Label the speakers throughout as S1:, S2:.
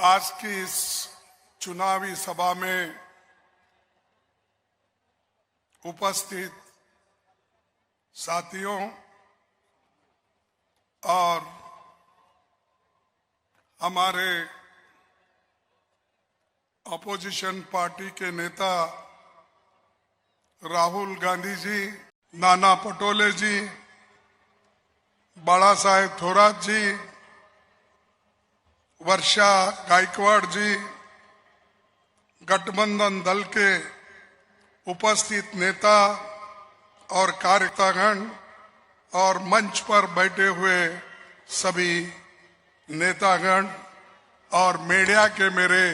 S1: आज की इस चुनावी सभा में उपस्थित साथियों और हमारे अपोजिशन पार्टी के नेता राहुल गांधी जी, नाना पटोले जी, बाला साहेब थोरात जी, वर्षा गायकवाड़ जी, गठबंधन दल के उपस्थित नेता और कार्यकर्तागण और मंच पर बैठे हुए सभी नेतागण और मीडिया के मेरे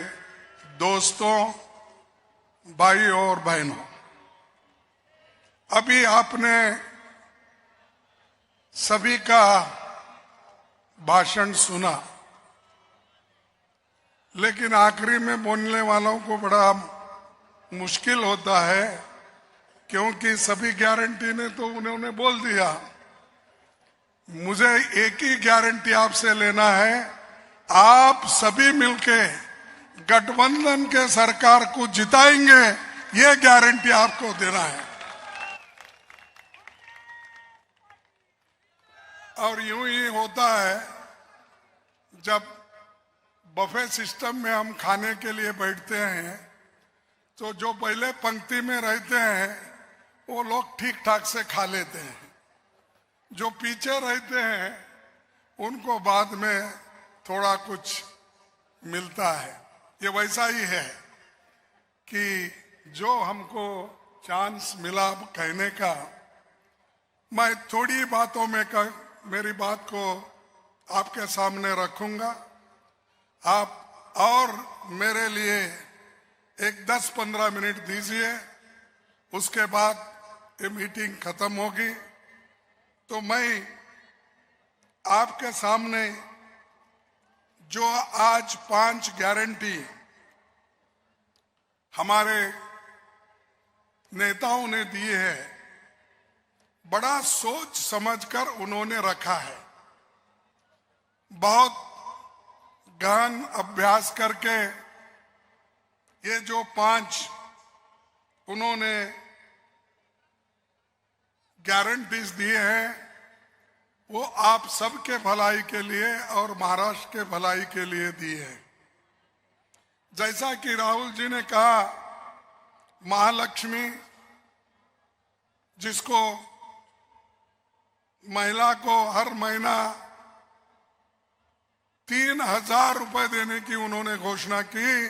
S1: दोस्तों, भाई और बहनों, अभी आपने सभी का भाषण सुना, लेकिन आखिरी में बोलने वालों को बड़ा मुश्किल होता है, क्योंकि सभी गारंटी ने तो उन्होंने बोल दिया। मुझे एक ही गारंटी आपसे लेना है, आप सभी मिलके गठबंधन के सरकार को जिताएंगे, ये गारंटी आपको देना है। और यूं ही होता है, जब बफे सिस्टम में हम खाने के लिए बैठते हैं तो जो पहले पंक्ति में रहते हैं वो लोग ठीक ठाक से खा लेते हैं, जो पीछे रहते हैं उनको बाद में थोड़ा कुछ मिलता है। ये वैसा ही है कि जो हमको चांस मिला कहने का, मैं थोड़ी बातों में मेरी बात को आपके सामने रखूंगा। आप और मेरे लिए एक 10-15 मिनट दीजिए, उसके बाद ये मीटिंग खत्म होगी तो मैं आपके सामने जो आज 5 गारंटी हमारे नेताओं ने दिए हैं, बड़ा सोच समझकर उन्होंने रखा है। बहुत गहन अभ्यास करके ये जो 5 उन्होंने गारंटीज दिए हैं, वो आप सबके भलाई के लिए और महाराष्ट्र के भलाई के लिए दिए हैं। जैसा कि राहुल जी ने कहा, महालक्ष्मी, जिसको महिला को हर महीना 3,000 रुपए देने की उन्होंने घोषणा की,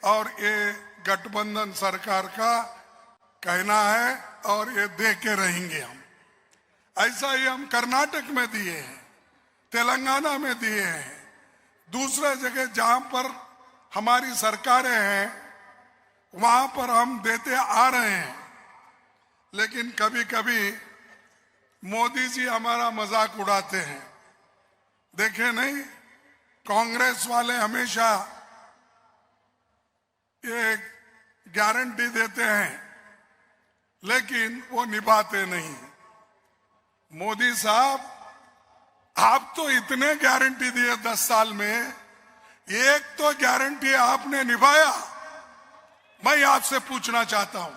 S1: और ये गठबंधन सरकार का कहना है और ये दे के रहेंगे हम। ऐसा ही हम कर्नाटक में दिए हैं, तेलंगाना में दिए हैं, दूसरे जगह जहां पर हमारी सरकारें हैं वहां पर हम देते आ रहे हैं। लेकिन कभी कभी मोदी जी हमारा मजाक उड़ाते हैं। देखे नहीं, कांग्रेस वाले हमेशा ये गारंटी देते हैं लेकिन वो निभाते नहीं। मोदी साहब, आप तो इतने गारंटी दिए 10 साल में, एक तो गारंटी आपने निभाया। मैं आपसे पूछना चाहता हूं,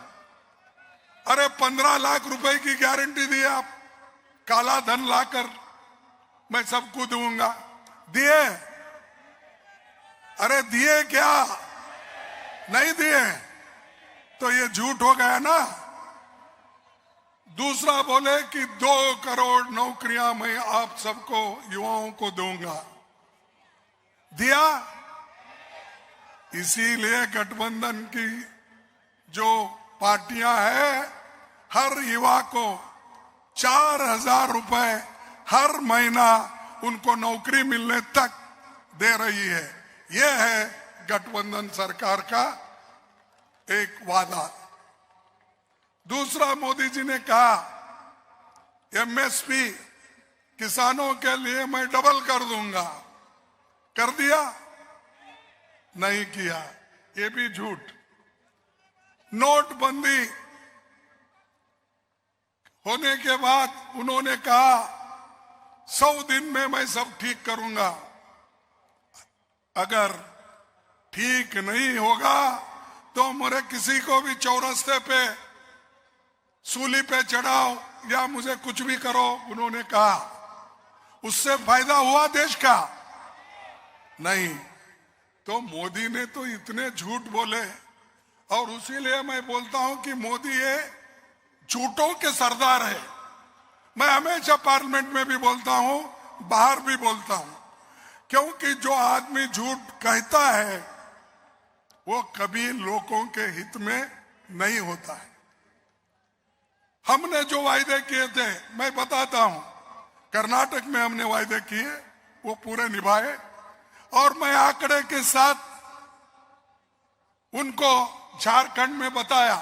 S1: अरे 15 लाख रुपए की गारंटी दी आप, काला धन लाकर मैं सबको दूंगा, दिए? अरे दिए क्या? नहीं दिए तो ये झूठ हो गया ना। दूसरा बोले कि 2 करोड़ नौकरियां मैं आप सबको, युवाओं को दूंगा, दिया? इसीलिए गठबंधन की जो पार्टियां हैं, हर युवा को 4,000 रुपए हर महीना उनको नौकरी मिलने तक दे रही है। यह है गठबंधन सरकार का एक वादा। दूसरा, मोदी जी ने कहा एमएसपी किसानों के लिए मैं डबल कर दूंगा, कर दिया? नहीं किया, ये भी झूठ। नोटबंदी होने के बाद उन्होंने कहा 100 दिन में मैं सब ठीक करूंगा। अगर ठीक नहीं होगा तो मेरे किसी को भी चौरस्ते पे सूली पे चढ़ाओ या मुझे कुछ भी करो, उन्होंने कहा। उससे फायदा हुआ देश का? नहीं। तो मोदी ने तो इतने झूठ बोले, और उसीलिए मैं बोलता हूं कि मोदी ये झूठों के सरदार है। मैं हमेशा पार्लियामेंट में भी बोलता हूं, बाहर भी बोलता हूं, क्योंकि जो आदमी झूठ कहता है वो कभी लोगों के हित में नहीं होता है। हमने जो वायदे किए थे, मैं बताता हूं, कर्नाटक में हमने वायदे किए, वो पूरे निभाए, और मैं आंकड़े के साथ उनको झारखंड में बताया।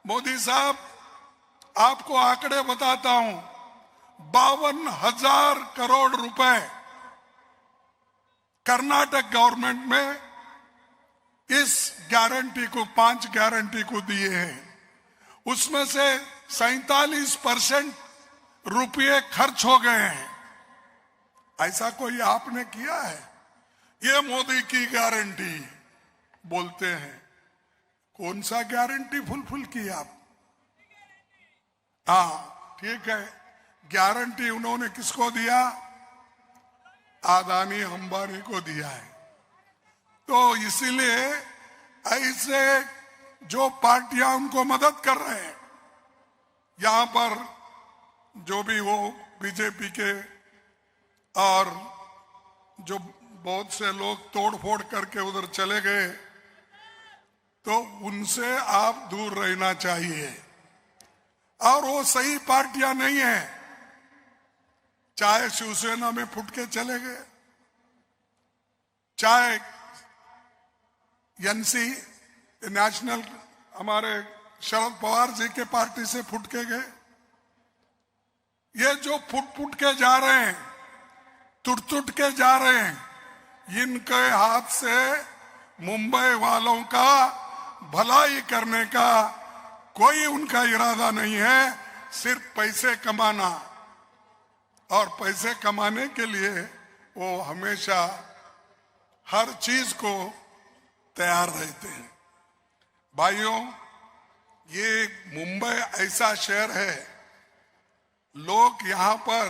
S1: मोदी साहब, आपको आंकड़े बताता हूं, 52,000 करोड़ रुपए कर्नाटक गवर्नमेंट में इस गारंटी को, 5 गारंटी को दिए हैं। उसमें से 47% रुपये खर्च हो गए हैं। ऐसा कोई आपने किया है? ये मोदी की गारंटी बोलते हैं। कौन सा गारंटी फुलफिल की आप? हाँ ठीक है, गारंटी उन्होंने किसको दिया? अदानी अंबानी को दिया है। तो इसीलिए ऐसे जो पार्टियां उनको मदद कर रहे हैं, यहां पर जो भी वो बीजेपी के और जो बहुत से लोग तोड़फोड़ करके उधर चले गए, तो उनसे आप दूर रहना चाहिए। और वो सही पार्टियां नहीं है। चाहे शिवसेना में फुट के चले गए, चाहे एनसी नेशनल हमारे शरद पवार जी के पार्टी से फुट के गए। ये जो फुट के जा रहे हैं, टूट के जा रहे हैं, इनके हाथ से मुंबई वालों का भलाई करने का कोई उनका इरादा नहीं है। सिर्फ पैसे कमाना, और पैसे कमाने के लिए वो हमेशा हर चीज को तैयार रहते हैं। भाइयों, ये मुंबई ऐसा शहर है, लोग यहां पर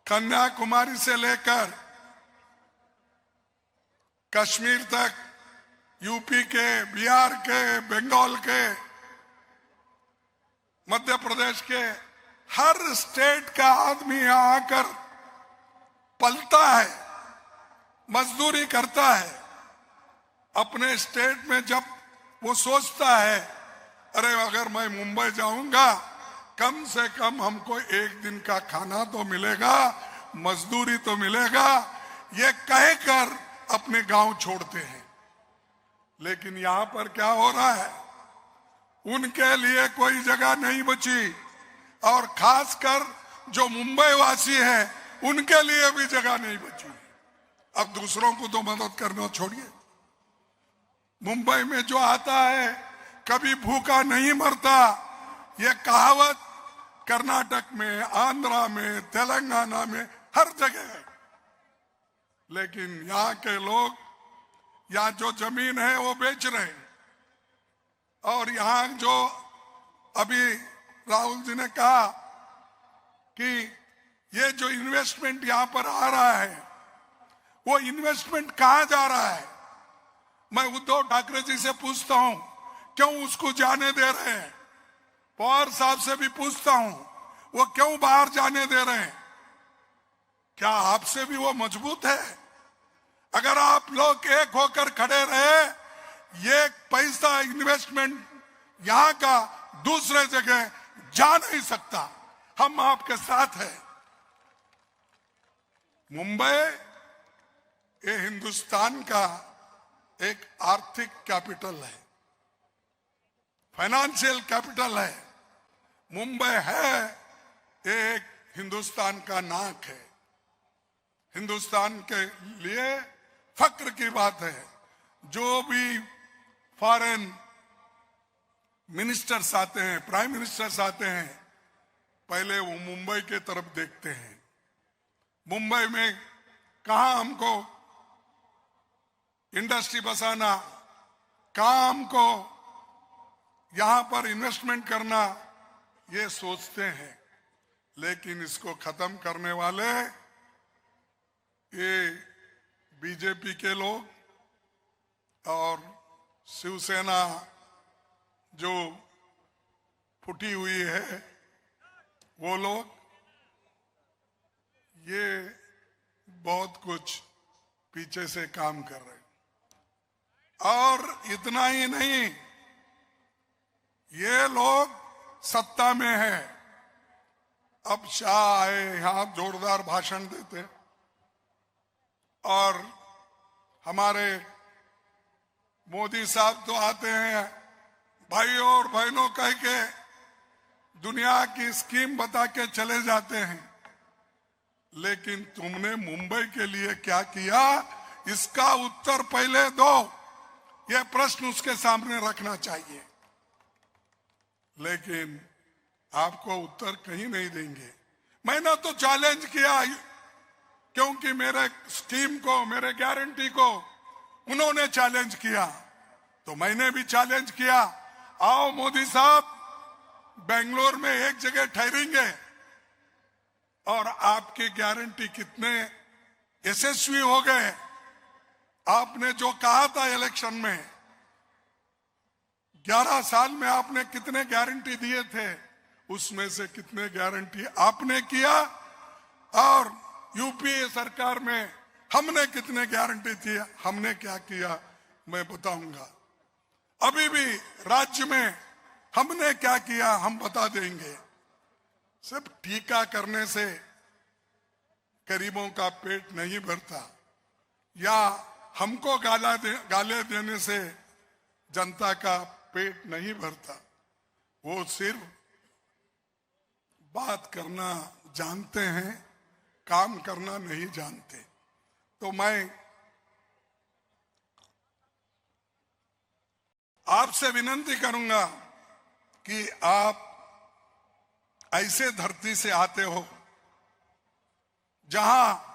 S1: कन्याकुमारी से लेकर कश्मीर तक, यूपी के, बिहार के, बंगाल के, मध्य प्रदेश के, हर स्टेट का आदमी यहां आकर पलता है, मजदूरी करता है। अपने स्टेट में जब वो सोचता है, अरे अगर मैं मुंबई जाऊंगा कम से कम हमको एक दिन का खाना तो मिलेगा, मजदूरी तो मिलेगा, ये कहकर अपने गांव छोड़ते हैं। लेकिन यहां पर क्या हो रहा है? उनके लिए कोई जगह नहीं बची, और खासकर जो मुंबई वासी हैं उनके लिए भी जगह नहीं बची। अब दूसरों को तो मदद करना छोड़िए। मुंबई में जो आता है कभी भूखा नहीं मरता, ये कहावत कर्नाटक में, आंध्रा में, तेलंगाना में हर जगह है। लेकिन यहाँ के लोग, यहाँ जो जमीन है वो बेच रहे हैं, और यहाँ जो अभी राहुल जी ने कहा कि ये जो इन्वेस्टमेंट यहाँ पर आ रहा है, वो इन्वेस्टमेंट कहाँ जा रहा है? मैं उद्धव ठाकरे जी से पूछता हूं, क्यों उसको जाने दे रहे हैं? पवार साहब से भी पूछता हूं, वो क्यों बाहर जाने दे रहे हैं? क्या आपसे भी वो मजबूत है? अगर आप लोग एक होकर खड़े रहे, ये पैसा इन्वेस्टमेंट यहां का दूसरे जगह जा नहीं सकता। हम आपके साथ हैं। मुंबई ये हिंदुस्तान का एक आर्थिक कैपिटल है, फाइनेंशियल कैपिटल है। मुंबई है एक हिंदुस्तान का नाक है। हिंदुस्तान के लिए फक्र की बात है। जो भी फॉरेन मिनिस्टर्स आते हैं, प्राइम मिनिस्टर्स आते हैं, पहले वो मुंबई के तरफ देखते हैं। मुंबई में कहां हमको इंडस्ट्री बसाना, काम को यहां पर इन्वेस्टमेंट करना, ये सोचते हैं। लेकिन इसको खत्म करने वाले ये बीजेपी के लोग और शिवसेना जो फूटी हुई है वो लोग, ये बहुत कुछ पीछे से काम कर रहे हैं। और इतना ही नहीं, ये लोग सत्ता में है। अब शाह आए, यहां जोरदार भाषण देते और हमारे मोदी साहब तो आते हैं भाइयों और बहनों कह के दुनिया की स्कीम बता के चले जाते हैं। लेकिन तुमने मुंबई के लिए क्या किया, इसका उत्तर पहले दो। यह प्रश्न उसके सामने रखना चाहिए। लेकिन आपको उत्तर कहीं नहीं देंगे। मैंने तो चैलेंज किया, क्योंकि मेरे स्कीम को, मेरे गारंटी को उन्होंने चैलेंज किया, तो मैंने भी चैलेंज किया। आओ मोदी साहब, बेंगलोर में एक जगह ठहरेंगे और आपकी गारंटी कितने यशस्वी हो गए। आपने जो कहा था इलेक्शन में, 11 साल में आपने कितने गारंटी दिए थे, उसमें से कितने गारंटी आपने किया, और यूपीए सरकार में हमने कितने गारंटी थी, हमने क्या किया, मैं बताऊंगा। अभी भी राज्य में हमने क्या किया हम बता देंगे। सिर्फ टीका करने से गरीबों का पेट नहीं भरता, या हमको गाले देने से जनता का पेट नहीं भरता। वो सिर्फ बात करना जानते हैं, काम करना नहीं जानते। तो मैं आपसे विनती करूंगा कि आप ऐसे धरती से आते हो जहां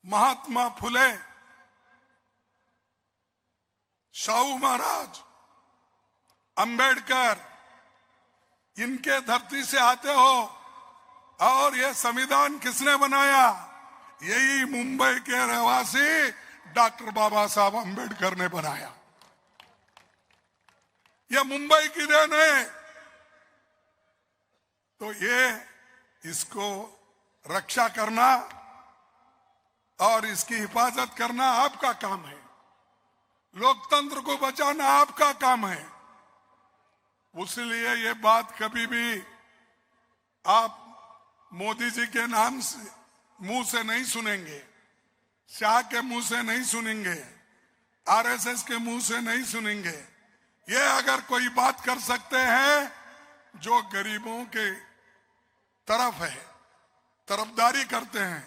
S1: महात्मा फुले, शाहू महाराज, अंबेडकर, इनके धरती से आते हो। और ये संविधान किसने बनाया? यही मुंबई के रहवासी डॉक्टर बाबा साहब अंबेडकर ने बनाया। यह मुंबई की देन है। तो ये इसको रक्षा करना और इसकी हिफाजत करना आपका काम है। लोकतंत्र को बचाना आपका काम है। इसलिए ये बात कभी भी आप मोदी जी के नाम से मुंह से नहीं सुनेंगे, शाह के मुंह से नहीं सुनेंगे, आरएसएस के मुंह से नहीं सुनेंगे। ये अगर कोई बात कर सकते हैं जो गरीबों के तरफ है, तरफदारी करते हैं,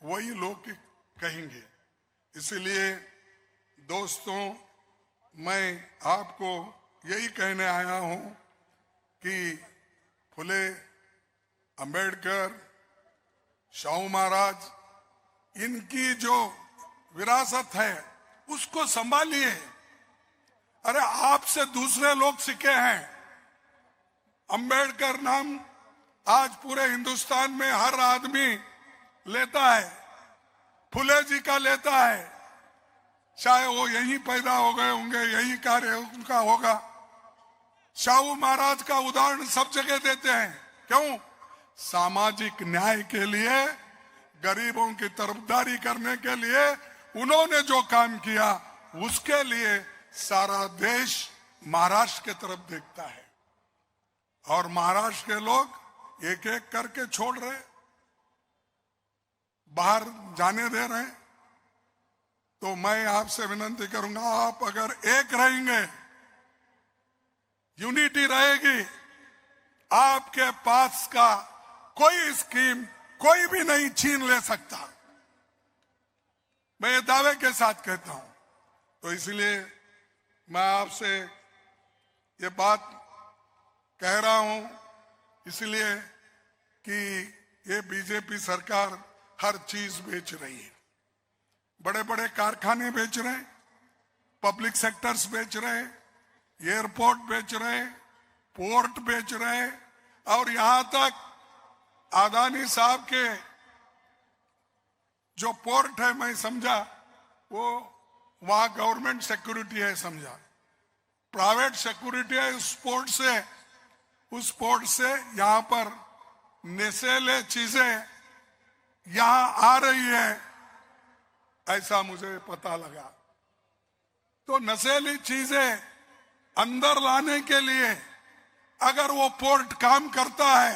S1: वही लोग कहेंगे। इसलिए दोस्तों, मैं आपको यही कहने आया हूं कि फुले, अंबेडकर, शाहू महाराज, इनकी जो विरासत है उसको संभालिए। अरे आपसे दूसरे लोग सीखे हैं। अंबेडकर नाम आज पूरे हिंदुस्तान में हर आदमी लेता है, फुले जी का लेता है, चाहे वो यहीं पैदा हो गए होंगे, यही कार्य उनका होगा। शाहू महाराज का उदाहरण सब जगह देते हैं। क्यों? सामाजिक न्याय के लिए, गरीबों की तरफदारी करने के लिए उन्होंने जो काम किया, उसके लिए सारा देश महाराष्ट्र की तरफ देखता है। और महाराष्ट्र के लोग एक एक करके छोड़ रहे, बाहर जाने दे रहे। तो मैं आपसे विनती करूंगा, आप अगर एक रहेंगे, यूनिटी रहेगी, आपके पास का कोई स्कीम कोई भी नहीं छीन ले सकता। मैं ये दावे के साथ कहता हूं। तो इसलिए मैं आपसे ये बात कह रहा हूं, इसलिए कि ये बीजेपी सरकार हर चीज बेच रही है। बड़े बड़े कारखाने बेच रहे हैं, पब्लिक सेक्टर्स बेच रहे हैं, एयरपोर्ट बेच रहे हैं, पोर्ट बेच रहे हैं, और यहां तक अदानी साहब के जो पोर्ट है, मैं समझा वो वहां गवर्नमेंट सिक्योरिटी है, समझा प्राइवेट सिक्योरिटी है। उस पोर्ट से यहां पर नशीले चीजें यहां आ रही है, ऐसा मुझे पता लगा। तो नशीली चीजें अंदर लाने के लिए अगर वो पोर्ट काम करता है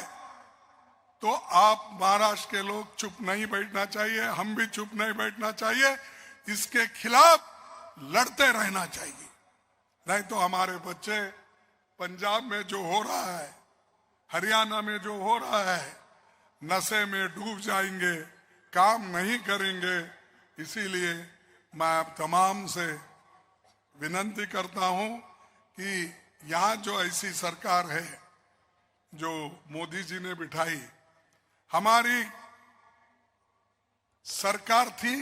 S1: तो आप महाराष्ट्र के लोग चुप नहीं बैठना चाहिए, हम भी चुप नहीं बैठना चाहिए, इसके खिलाफ लड़ते रहना चाहिए। नहीं तो हमारे बच्चे पंजाब में जो हो रहा है, हरियाणा में जो हो रहा है, नशे में डूब जाएंगे, काम नहीं करेंगे। इसीलिए मैं आप तमाम से विनती करता हूं कि यहाँ जो ऐसी सरकार है जो मोदी जी ने बिठाई, हमारी सरकार थी,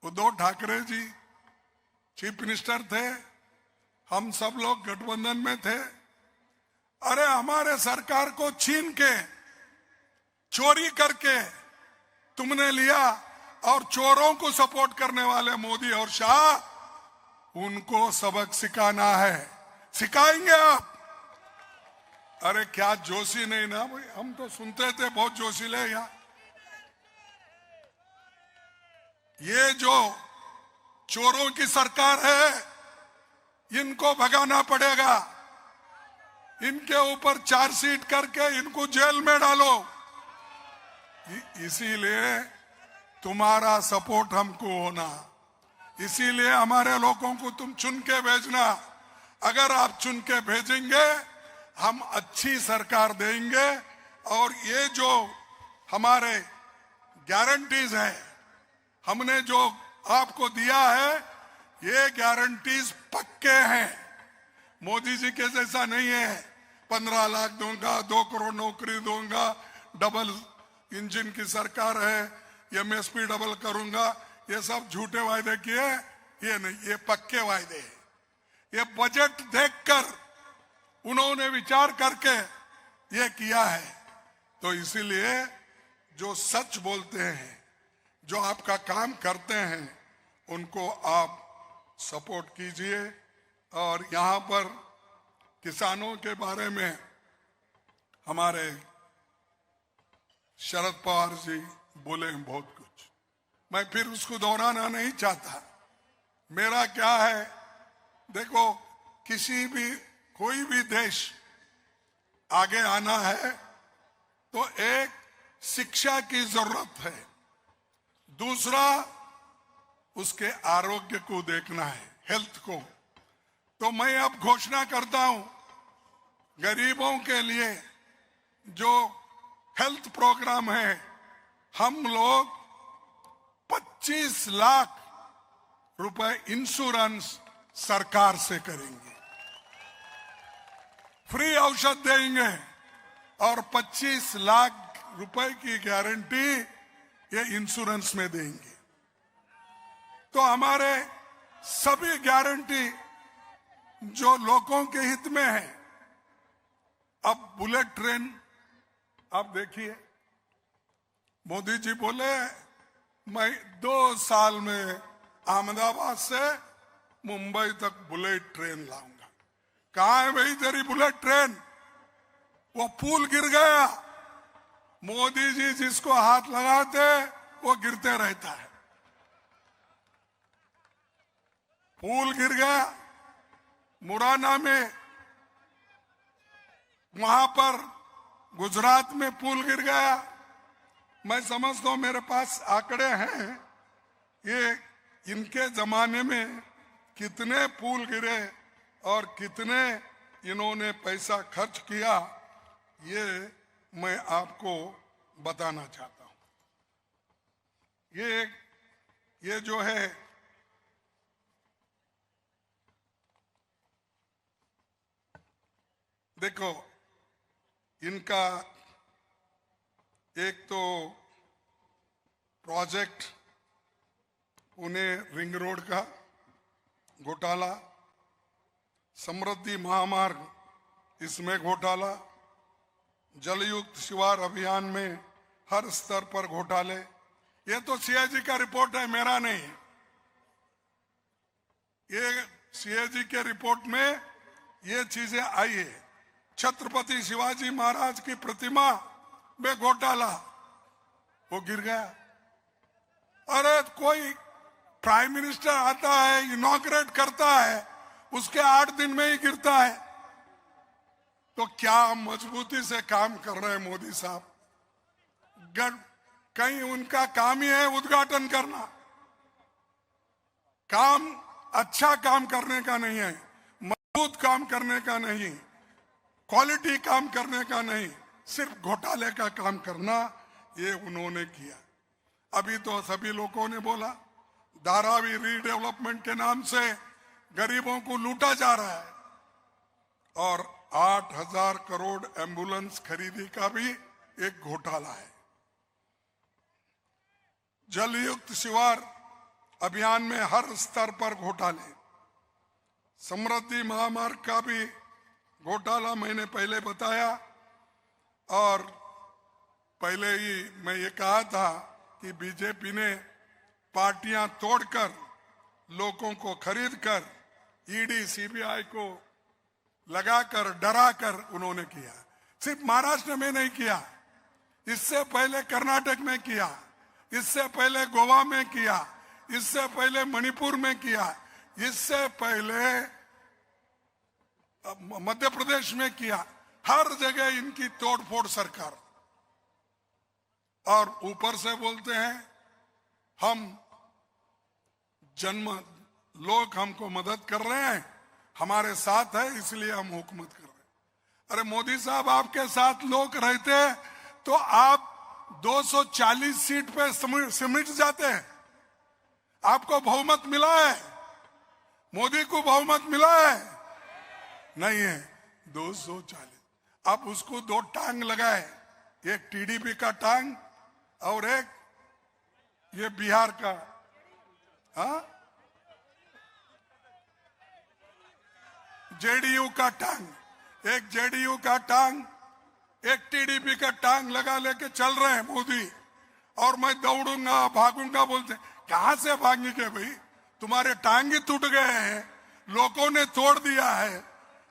S1: उद्धव ठाकरे जी चीफ मिनिस्टर थे, हम सब लोग गठबंधन में थे। अरे हमारे सरकार को छीन के, चोरी करके तुमने लिया, और चोरों को सपोर्ट करने वाले मोदी और शाह, उनको सबक सिखाना है। सिखाएंगे आप? अरे क्या जोशी नहीं ना भाई, हम तो सुनते थे बहुत जोशीले यहाँ। ये जो चोरों की सरकार है, इनको भगाना पड़ेगा, इनके ऊपर चार्जशीट करके इनको जेल में डालो। इसीलिए तुम्हारा सपोर्ट हमको होना, इसीलिए हमारे लोगों को तुम चुन के भेजना। अगर आप चुन के भेजेंगे, हम अच्छी सरकार देंगे, और ये जो हमारे गारंटीज है, हमने जो आपको दिया है, ये गारंटीज पक्के हैं। मोदी जी के जैसा नहीं है 15 लाख दूंगा, 2 करोड़ नौकरी दूंगा, डबल इंजन की सरकार है, एमएसपी डबल करूंगा, ये सब झूठे वायदे किए। ये नहीं, ये पक्के वायदे हैं। ये बजट देखकर उन्होंने विचार करके ये किया है। तो इसीलिए जो सच बोलते हैं, जो आपका काम करते हैं, उनको आप सपोर्ट कीजिए। और यहाँ पर किसानों के बारे में हमारे शरद पवार जी बोले बहुत कुछ, मैं फिर उसको दोहराना नहीं चाहता। मेरा क्या है, देखो, कोई भी देश आगे आना है तो एक शिक्षा की जरूरत है, दूसरा उसके आरोग्य को देखना है, हेल्थ को। तो मैं अब घोषणा करता हूं, गरीबों के लिए जो हेल्थ प्रोग्राम है, हम लोग 25 लाख रुपए इंश्योरेंस सरकार से करेंगे, फ्री औषध देंगे, और 25 लाख रुपए की गारंटी ये इंश्योरेंस में देंगे। तो हमारे सभी गारंटी जो लोगों के हित में है। अब बुलेट ट्रेन आप देखिए, मोदी जी बोले मैं 2 साल में अहमदाबाद से मुंबई तक बुलेट ट्रेन लाऊंगा। कहां है भाई तेरी बुलेट ट्रेन? वो पुल गिर गया, मोदी जी जिसको हाथ लगाते वो गिरते रहता है। पुल गिर गया मुरैना में, वहां पर गुजरात में पुल गिर गया। मैं समझता हूं, मेरे पास आंकड़े हैं, ये इनके जमाने में कितने पुल गिरे और कितने इन्होंने पैसा खर्च किया, ये मैं आपको बताना चाहता हूं। ये जो है, देखो, इनका एक तो प्रोजेक्ट पुणे रिंग रोड का घोटाला, समृद्धि महामार्ग इसमें घोटाला, जलयुक्त शिवार अभियान में हर स्तर पर घोटाले। ये तो सीएजी का रिपोर्ट है, मेरा नहीं। ये सीएजी के रिपोर्ट में ये चीजें आई है। छत्रपति शिवाजी महाराज की प्रतिमा में घोटाला, वो गिर गया। अरे कोई प्राइम मिनिस्टर आता है, इनॉग्रेट करता है, उसके 8 दिन में ही गिरता है। तो क्या मजबूती से काम कर रहे हैं मोदी साहब? कहीं उनका काम ही है उद्घाटन करना, काम अच्छा काम करने का नहीं है, मजबूत काम करने का नहीं, क्वालिटी काम करने का नहीं, सिर्फ घोटाले का काम करना, ये उन्होंने किया। अभी तो सभी लोगों ने बोला धारावी रीडेवलपमेंट के नाम से गरीबों को लूटा जा रहा है, और 8,000 करोड़ एम्बुलेंस खरीदी का भी एक घोटाला है। जलयुक्त शिवार अभियान में हर स्तर पर घोटाले, समृद्धि महामार्ग का भी घोटाला मैंने पहले बताया, और पहले ही मैं ये कहा था कि बीजेपी ने पार्टियां तोड़कर लोगों को खरीदकर ईडी सीबीआई को लगाकर डराकर उन्होंने किया। सिर्फ महाराष्ट्र में नहीं किया, इससे पहले कर्नाटक में किया, इससे पहले गोवा में किया, इससे पहले मणिपुर में किया, इससे पहले मध्य प्रदेश में किया। हर जगह इनकी तोड़फोड़ सरकार। और ऊपर से बोलते हैं हम लोग हमको मदद कर रहे हैं, हमारे साथ है इसलिए हम हुकूमत कर रहे हैं। अरे मोदी साहब, आपके साथ लोग रहते तो आप 240 सीट पे सिमट जाते हैं। आपको बहुमत मिला है, मोदी को बहुमत मिला है नहीं है, 240। अब उसको 2 टांग लगाए, एक टीडीपी का टांग और एक ये बिहार का, हाँ, जेडीयू का टांग, एक जेडीयू का टांग, एक टीडीपी का टांग लगा लेके चल रहे हैं मोदी। और मैं दौड़ूंगा भागूंगा बोलते, कहां से भागेंगे भाई? तुम्हारे टांग ही टूट गए हैं, लोगों ने तोड़ दिया है,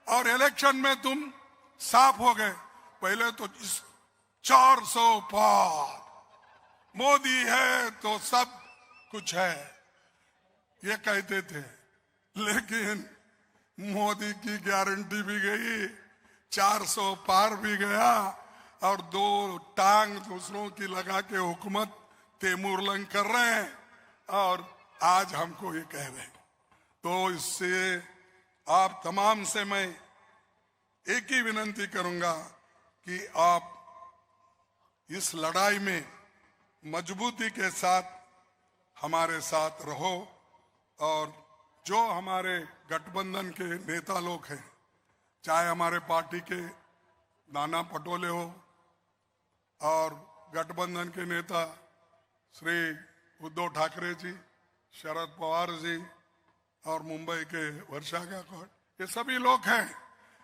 S1: और इलेक्शन में तुम साफ हो गए। पहले तो 400 पार, मोदी है तो सब कुछ है, ये कहते थे। लेकिन मोदी की गारंटी भी गई, 400 पार भी गया, और 2 टांग दूसरों की लगा के हुकूमत तेमुरलंग कर रहे हैं, और आज हमको ये कह रहे हैं। तो इससे आप तमाम से मैं एक ही विनंती करूंगा कि आप इस लड़ाई में मजबूती के साथ हमारे साथ रहो, और जो हमारे गठबंधन के नेता लोग हैं, चाहे हमारे पार्टी के नाना पटोले हो और गठबंधन के नेता श्री उद्धव ठाकरे जी, शरद पवार जी, और मुंबई के वर्षा गायकवाड़, ये सभी लोग हैं।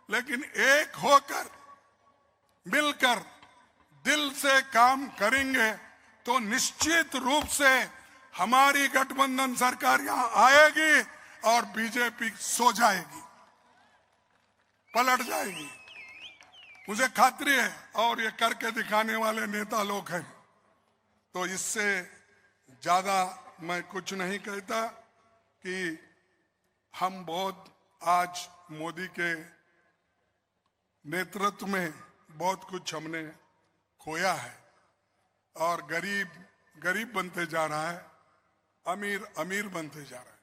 S1: लेकिन एक होकर मिलकर दिल से काम करेंगे तो निश्चित रूप से हमारी गठबंधन सरकार यहां आएगी और बीजेपी सो जाएगी, पलट जाएगी, मुझे खात्री है। और ये करके दिखाने वाले नेता लोग हैं। तो इससे ज्यादा मैं कुछ नहीं कहता कि हम बहुत आज मोदी के नेतृत्व में बहुत कुछ हमने खोया है, और गरीब गरीब बनते जा रहा है, अमीर अमीर बनते जा रहा है।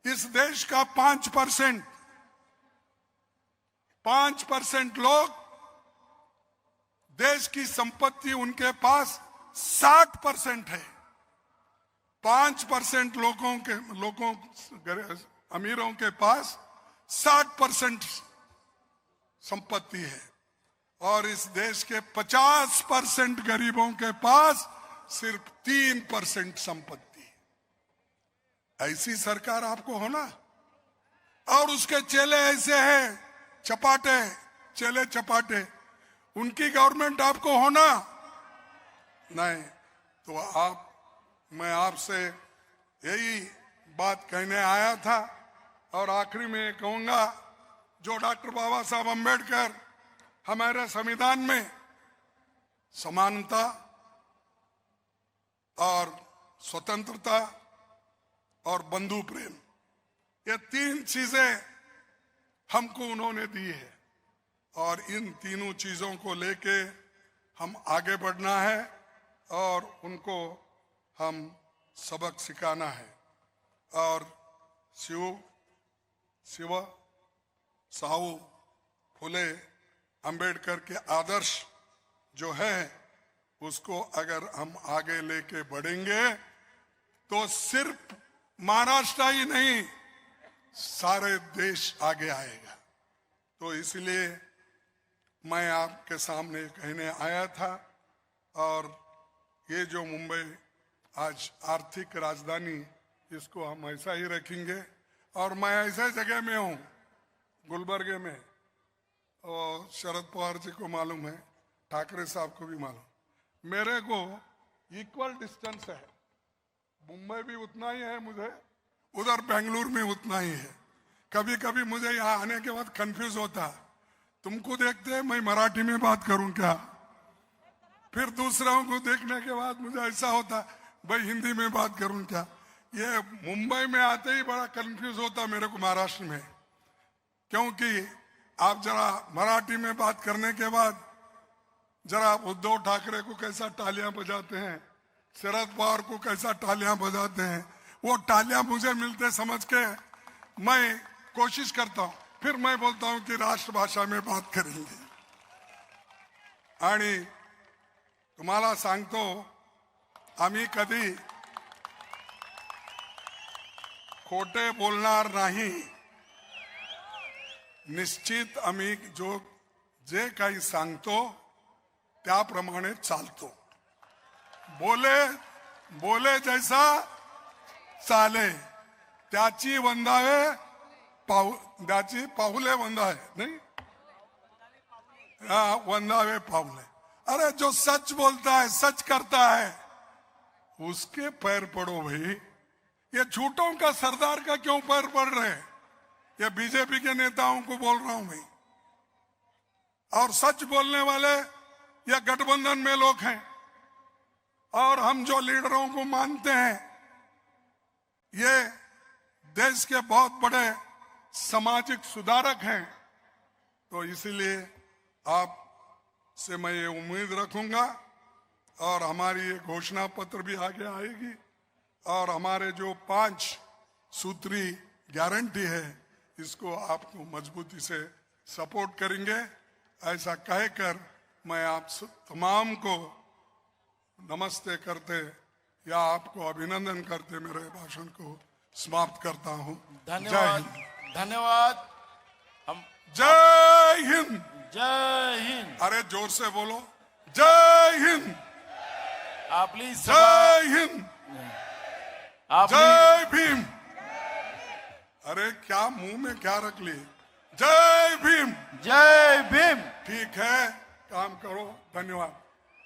S1: इस देश का 5% लोग, देश की संपत्ति उनके पास 60% है। 5% लोगों अमीरों के पास 60% संपत्ति है, और इस देश के 50% गरीबों के पास सिर्फ 3% संपत्ति है। ऐसी सरकार आपको होना, और उसके चेले ऐसे हैं चपाटे, चेले चपाटे, उनकी गवर्नमेंट आपको होना नहीं। तो मैं आपसे यही बात कहने आया था। और आखिरी में कहूंगा, जो डॉक्टर बाबा साहब अम्बेडकर हमारे संविधान में समानता और स्वतंत्रता और बंधु प्रेम, ये तीन चीजें हमको उन्होंने दी है, और इन तीनों चीजों को लेके हम आगे बढ़ना है और उनको हम सबक सिखाना है। और शिव साहू फुले अंबेडकर के आदर्श जो है, उसको अगर हम आगे लेके बढ़ेंगे तो सिर्फ महाराष्ट्र ही नहीं, सारे देश आगे आएगा। तो इसलिए मैं आपके सामने कहने आया था। और ये जो मुंबई आज आर्थिक राजधानी, इसको हम ऐसा ही रखेंगे। और मैं ऐसे जगह में हूँ, गुलबर्गे में, और शरद पवार जी को मालूम है, ठाकरे साहब को भी मालूम, मेरे को इक्वल डिस्टेंस है। मुंबई भी उतना ही है मुझे, उधर बेंगलुरु में उतना ही है। कभी कभी मुझे यहाँ आने के बाद कंफ्यूज होता, तुमको देखते मैं मराठी में बात करूं क्या, फिर दूसरों को देखने के बाद मुझे ऐसा होता भाई हिंदी में बात करूं क्या। ये मुंबई में आते ही बड़ा कंफ्यूज होता मेरे को महाराष्ट्र में, क्योंकि आप जरा मराठी में बात करने के बाद जरा उद्धव ठाकरे को कैसा तालियां बजाते हैं, शरद पवार को कैसा तालियां बजाते हैं, वो तालियां मुझे मिलते समझ के मैं कोशिश करता हूं, फिर मैं बोलता हूं कि राष्ट्रभाषा में बात करेंगे। आणि तुम्हाला सांगतो, आम्ही कधी खोटे बोलणार नाही। निश्चित आम्ही जे काही सांगतो त्याप्रमाणे चालतो। बोले जैसा चाले त्याची वंदावे त्याची पाऊले वंदावे, नहीं वंदावे पाऊले। अरे जो सच बोलता है, सच करता है, उसके पैर पड़ो भाई। ये झूठों का सरदार का क्यों पैर पड़ रहे हैं? ये बीजेपी के नेताओं को बोल रहा हूं मैं। और सच बोलने वाले ये गठबंधन में लोग हैं, और हम जो लीडरों को मानते हैं, ये देश के बहुत बड़े सामाजिक सुधारक हैं। तो इसलिए आप से मैं ये उम्मीद रखूंगा, और हमारी ये घोषणा पत्र भी आगे आएगी, और हमारे जो 5 सूत्री गारंटी है, इसको आपको मजबूती से सपोर्ट करेंगे। ऐसा कहकर मैं आप तमाम को नमस्ते करते या आपको अभिनंदन करते मेरे भाषण को समाप्त करता हूं।
S2: धन्यवाद, धन्यवाद। हम
S1: जय हिंद,
S2: जय हिंद।
S1: अरे जोर से बोलो, जय हिंद।
S2: आप प्लीज,
S1: जय हिंद, जय भीम। अरे क्या मुंह में क्या रख ली, जय भीम,
S2: जय भीम।
S1: ठीक है, काम करो। धन्यवाद।